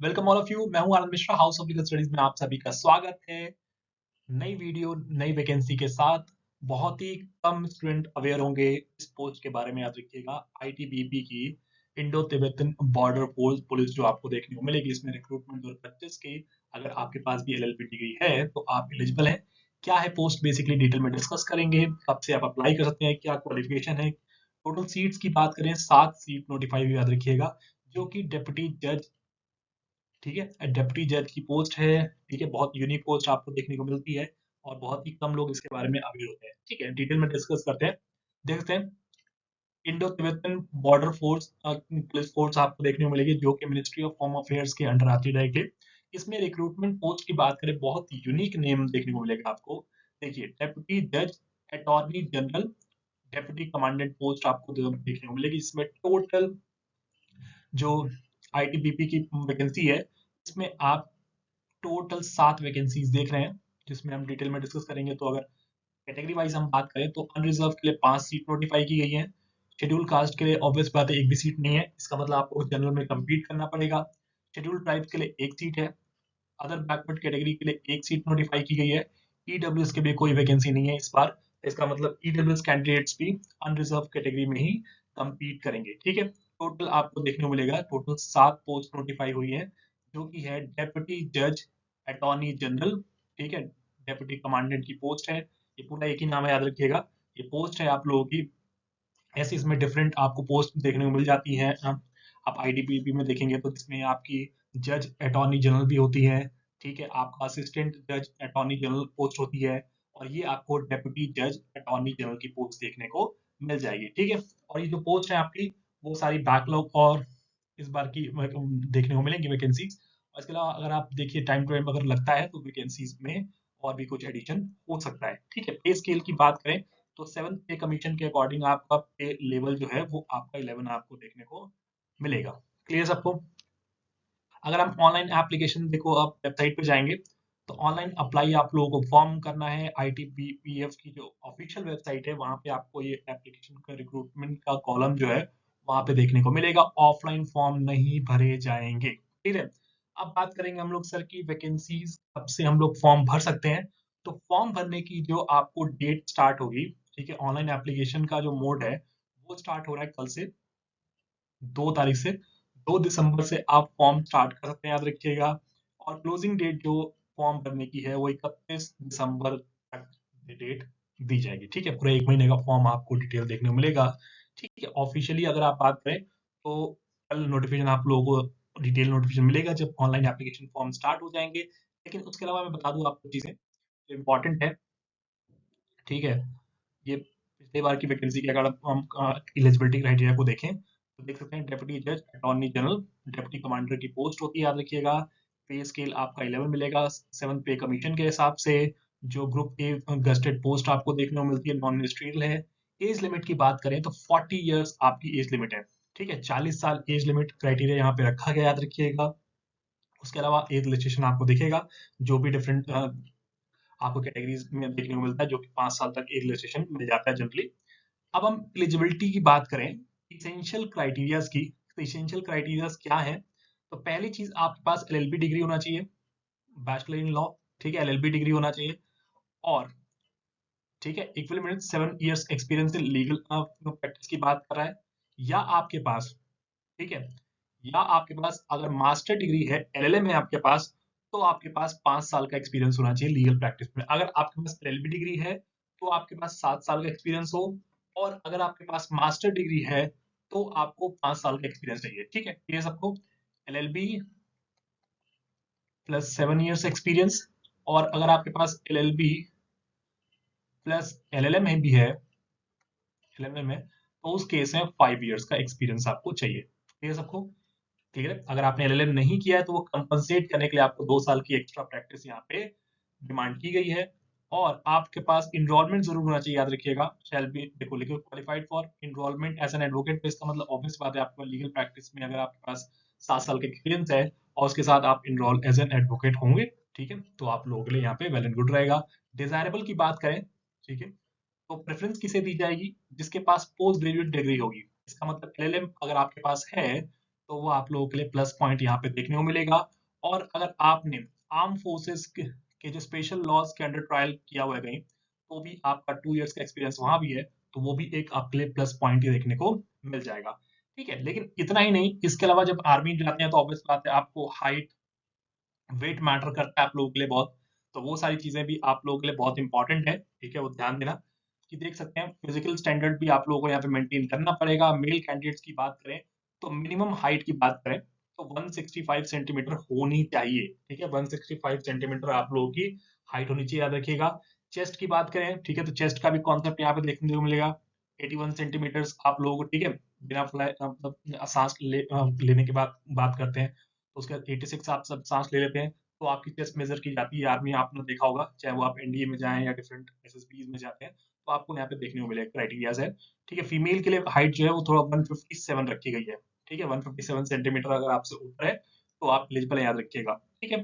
Welcome all of you. मैं हूं Anand Mishra. House of Legal Studies में आप सभी का स्वागत है। नई वीडियो नई वैकेंसी के साथ। बहुत ही कम स्टूडेंट अवेयर होंगे इस पोस्ट के बारे में। याद रखिएगा, आईटीबीपी की Indo Tibetan border force police जो आपको देखने को मिलेगी, इसमें रिक्रूटमेंट 2025 की। अगर आपके पास भी एलएलबी डिग्री है तो आप एलिजिबल हैं। क्या है पोस्ट, बेसिकली डिटेल में डिस्कस करेंगे। कब से आप अप्लाई कर सकते हैं, क्या क्वालिफिकेशन है। टोटल सीट्स की बात करें, 7 सीट नोटिफाई हुई, याद रखिएगा, जो कि डिप्टी जज, ठीक है, डेप्यूटी जज की पोस्ट है। ठीक है, बहुत यूनिक पोस्ट आपको देखने को मिलती है और बहुत ही कम लोग इसके बारे में अवेयर होते हैं। ठीक है, डिटेल में डिस्कस करते हैं, देखते हैं। Indo Tibetan border force police force आपको देखने को मिलेगी, जो कि मिनिस्ट्री ऑफ होम अफेयर्स के अंडर आती रहेगी। इसमें रिक्रूटमेंट पोस्ट की बात करें, बहुत यूनिक नेम देखने को मिलेगा आपको। देखिए, डेप्यूटी जज, attorney general, deputy commandant post आपको देखने को मिलेगी। इसमें टोटल जो आईटीबीपी की वैकेंसी है, इसमें आप टोटल 7 वैकेंसीज देख रहे हैं, जिसमें हम डिटेल में डिस्कस करेंगे। तो अगर कैटेगरी वाइज हम बात करें तो अनरिजर्व के लिए 5 सीट नोटिफाई की गई है। शेड्यूल कास्ट के लिए ऑब्वियस बात है, एक भी सीट नहीं है, इसका मतलब आपको जनरल में कम्पीट करना पड़ेगा। शेड्यूल ट्राइब के लिए एक सीट है। अदर बैकवर्ड कैटेगरी के लिए एक सीट नोटिफाई की गई है। ईडब्ल्यूएस के लिए कोई वैकेंसी नहीं है इस बार। इसका मतलब ईडब्ल्यूएस कैंडिडेट्स भी अनरिजर्व कैटेगरी में ही कम्पीट करेंगे। ठीक है, टोटल आपको देखने को मिलेगा, टोटल 7 पोस्ट नोटिफाई हुई है, जो कि है डेप्यूटी जज, अटॉर्नी जनरल, ठीक है, डेप्यूटी कमांडेंट की पोस्ट है। ये पूरा एक ही नाम है, याद रखिएगा। ये पोस्ट है आप लोगों की। ऐसे इसमें डिफरेंट आपको पोस्ट देखने को मिल जाती है। आप आईडीपीपी में देखेंगे तो इसमें आपकी जज अटॉर्नी जनरल भी होती है। ठीक है, आपका असिस्टेंट जज अटॉर्नी जनरल पोस्ट होती है। और ये आपको डेप्यूटी जज अटॉर्नी जनरल की पोस्ट देखने को मिल जाएगी। ठीक है, और ये जो पोस्ट है आपकी, वो सारी बैकलॉग और इस बार की देखने को मिलेंगी वैकेंसीज। और इसके अलावा अगर आप देखिए, टाइम टू टाइम अगर लगता है तो वैकेंसीज में और भी कुछ एडिशन हो सकता है। ठीक है, पे स्केल की बात करें तो 7th पे कमीशन के अकॉर्डिंग आपका पे लेवल जो है वो आपका 11 आपको देखने को मिलेगा। क्लियर सबको? अगर हम ऑनलाइन एप्लीकेशन, देखो आप वेबसाइट पे जाएंगे तो ऑनलाइन अप्लाई आप लोगों को फॉर्म करना है। आईटीबीपीएफ की जो ऑफिशियल वेबसाइट है, वहां पे आपको ये एप्लीकेशन का रिक्रूटमेंट का कॉलम जो है वहां पे देखने को मिलेगा। ऑफलाइन फॉर्म नहीं भरे जाएंगे। ठीक है, अब बात करेंगे हम लोग सर की वैकेंसीज कब से हम लोग फॉर्म भर सकते हैं। तो फॉर्म भरने की जो आपको डेट स्टार्ट होगी, ठीक है, ऑनलाइन एप्लीकेशन का जो मोड है वो स्टार्ट हो रहा है कल से, 2 तारीख से। 2 दिसंबर से आप फॉर्म स्टार्ट कर सकते हैं, याद रखिएगा। और क्लोजिंग डेट जो फॉर्म भरने की है वो 31 दिसंबर तक डेट दी जाएगी। ठीक है, पूरे 1 महीने का फॉर्म आपको डिटेल देखने को मिलेगा। ठीक है, ऑफिशियली अगर आप बात करें तो कल नोटिफिकेशन आप लोगों को, डिटेल नोटिफिकेशन मिलेगा जब ऑनलाइन एप्लीकेशन फॉर्म स्टार्ट हो जाएंगे। लेकिन उसके अलावा मैं बता दूं आपको चीजें जो इम्पोर्टेंट है। ठीक है, ये पिछले बार की वैकेंसी के अगर हम एलिजिबिलिटी क्राइटेरिया को देखें तो देख सकते हैं, डेप्यूटी जज अटॉर्नी जनरल, डेप्यूटी कमांडर की पोस्ट होती है, याद रखिएगा। पे स्केल आपका 11 मिलेगा 7th पे कमीशन के हिसाब से। जो ग्रुप ए गस्टेड पोस्ट आपको देखने को मिलती है, नॉन मिनिस्ट्रियल है। एज लिमिट की बात करें तो 40 ईयर्स आपकी एज लिमिट है। ठीक है, 40 साल एज लिमिट क्राइटेरिया यहाँ पे रखा गया, याद रखिएगा। उसके अलावा एज रजिस्ट्रेशन आपको दिखेगा, जो भी डिफरेंट आपको कैटेगरीज में देखने को मिलता है, जो कि 5 साल तक एज रजिस्ट्रेशन मिल जाता है जनरली। अब हम एलिजिबिलिटी की बात करें, इसेंशियल क्राइटेरियाज की, तो इसेंशियल क्राइटेरियाज क्या है। तो पहली चीज, आपके पास एलएलबी डिग्री होना चाहिए, बैचलर इन लॉ। ठीक है, एलएलबी डिग्री होना चाहिए। और ठीक है, equivalent 7 years experience in legal practice की बात कर रहा है। या आपके पास, ठीक है, या आपके पास अगर मास्टर डिग्री है, एलएलएम है आपके पास, तो आपके पास 5 साल का एक्सपीरियंस होना चाहिए लीगल प्रैक्टिस में। अगर आपके पास एलएलबी डिग्री है तो आपके पास 7 साल का एक्सपीरियंस हो। और अगर आपके पास मास्टर डिग्री है तो आपको 5 साल का एक्सपीरियंस चाहिए। ठीक है, ये सबको एलएलबी प्लस 7 इयर्स एक्सपीरियंस। और अगर आपके पास एलएलबी प्लस एलएलएम है भी है, एलएलएम में, तो उस केस में 5 इयर्स का एक्सपीरियंस आपको चाहिए। ये सबको क्लियर है? अगर आपने एलएलएम नहीं किया है तो वो कंपनसेट करने के लिए आपको 2 साल की एक्स्ट्रा प्रैक्टिस यहाँ पे डिमांड की गई है। और आपके पास इनरोलमेंट जरूर होना चाहिए, याद रखिएगा। शैल बी, देखो लिखो, qualified for enrolment as an advocate. तो इसका मतलब ऑब्वियस बात है, आपको लीगल प्रैक्टिस में अगर आपके पास 7 साल का एक्सपीरियंस है और उसके साथ आप इनरोल एज एन एडवोकेट होंगे, ठीक है, तो आप लोगों के लिए यहाँ पे वेल एंड गुड रहेगा। डिजायरेबल की बात करें, ठीक है, तो प्रेफरेंस किसे दी जाएगी? जिसके पास पोस्ट ग्रेजुएट डिग्री होगी। इसका मतलब एलएलएम अगर आपके पास है तो वो आप लोगों के लिए प्लस पॉइंट यहाँ पे देखने को मिलेगा। और अगर आपने आर्म फोर्सेस के जो स्पेशल लॉज के अंडर ट्रायल किया हुआ है कहीं, तो भी आपका 2 इयर्स का एक्सपीरियंस वहां भी है, तो वो भी एक आपके लिए प्लस पॉइंट ही देखने को मिल जाएगा। ठीक है, लेकिन इतना ही नहीं, इसके अलावा जब आर्मी जाते हैं तो ऑब्वियस बात है आपको हाइट, वेट मैटर करता है आप लोगों के लिए बहुत। तो वो सारी चीजें भी आप लोगों के लिए बहुत इंपॉर्टेंट है। ठीक है, वो ध्यान देना कि देख सकते हैं फिजिकल स्टैंडर्ड भी आप लोगों को यहाँ पे मेंटेन करना पड़ेगा। मेल कैंडिडेट्स की बात करें तो मिनिमम हाइट की बात करें तो 165 सेंटीमीटर होनी चाहिए। ठीक है, 165 सेंटीमीटर आप लोगों की हाइट होनी चाहिए, याद रखिएगा। चेस्ट की बात करें, ठीक है, तो चेस्ट का भी कॉन्सेप्ट यहाँ पे देखने को मिलेगा। 81 सेंटीमीटर आप लोगों को, ठीक है, बिना फ्लाई मतलब सांस लेने के बाद बात करते हैं, तो उसके बाद 86 आप सब सांस ले लेते हैं, तो आपकी चेस्ट मेजर की जाती है। आर्मी आपने देखा होगा, चाहे वो आप एनडीए में जाएं या डिफरेंट एसएसबी में जाते हैं, तो आपको यहाँ पे देखने को मिलेगा क्राइटेरियाज है। ठीक है, फीमेल के लिए हाइट जो है वो थोड़ा 157 रखी गई है। ठीक है, 157 सेंटीमीटर अगर आपसे ऊपर है तो आप एलिजिबल याद रखिएगा। ठीक है,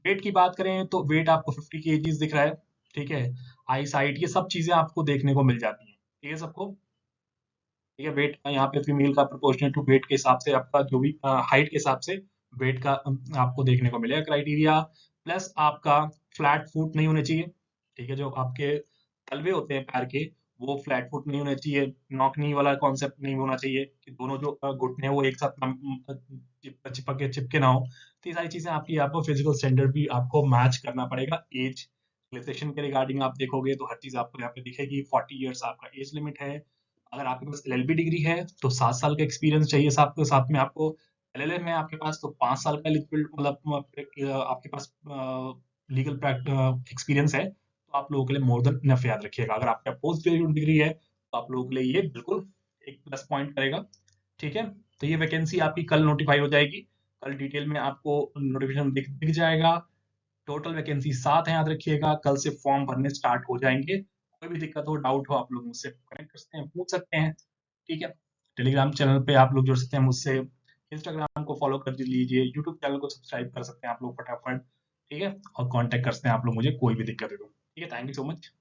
वेट की बात करें तो वेट आपको 50 केजीज दिख रहा है। ठीक है, आई साइट, ये सब चीजें आपको देखने को मिल जाती है। ठीक है सबको। ठीक है, वेट यहाँ पे फीमेल का प्रोपोर्शनल टू वेट के हिसाब से आपका जो भी हाइट के हिसाब से वेट का आपको देखने को मिलेगा क्राइटेरिया। प्लस आपका फ्लैट फुट नहीं होने चाहिए। ठीक है, जो आपके तलवे होते हैं पैर के, वो फ्लैट फुट नहीं होने चाहिए। नॉक नी वाला कॉन्सेप्ट नहीं होना चाहिए कि दोनों जो घुटने हैं वो एक साथ चिपके ना हो। तो ये सारी चीजें आपकी, आपको फिजिकल स्टैंडर्ड भी आपको मैच करना पड़ेगा। एज रिलैक्सेशन के रिगार्डिंग आप देखोगे तो हर चीज आपको यहाँ पे दिखेगी। 40 ईयर्स आपका एज लिमिट है। अगर आपके पास एलएलबी डिग्री है तो 7 साल का एक्सपीरियंस चाहिए साथ के साथ में आपको। एलएलएम है आपके पास तो 5 साल का एलिजिबल, मतलब आपके पास लीगल एक्सपीरियंस है, तो आप लोगों के लिए मोर देन इनफ, याद रखिएगा। अगर आपका पोस्ट ग्रेजुएट डिग्री है तो आप लोगों के लिए ये बिल्कुल एक प्लस पॉइंट करेगा। ठीक है, तो ये वैकेंसी आपकी कल नोटिफाई हो जाएगी। कल डिटेल में आपको नोटिफिकेशन दिख जाएगा। टोटल वैकेंसी 7 है, याद रखिएगा। कल से फॉर्म भरने स्टार्ट हो जाएंगे। कोई भी दिक्कत हो, डाउट हो, आप लोग मुझसे कनेक्ट कर सकते हैं, पूछ सकते हैं। ठीक है, टेलीग्राम चैनल पे आप लोग जुड़ सकते हैं मुझसे। इंस्टाग्राम को फॉलो कर लीजिए, यूट्यूब चैनल को सब्सक्राइब कर सकते हैं आप लोग फटाफट। ठीक है, और कांटेक्ट कर सकते हैं आप लोग मुझे, कोई भी दिक्कत है तो। ठीक है, थैंक यू सो मच।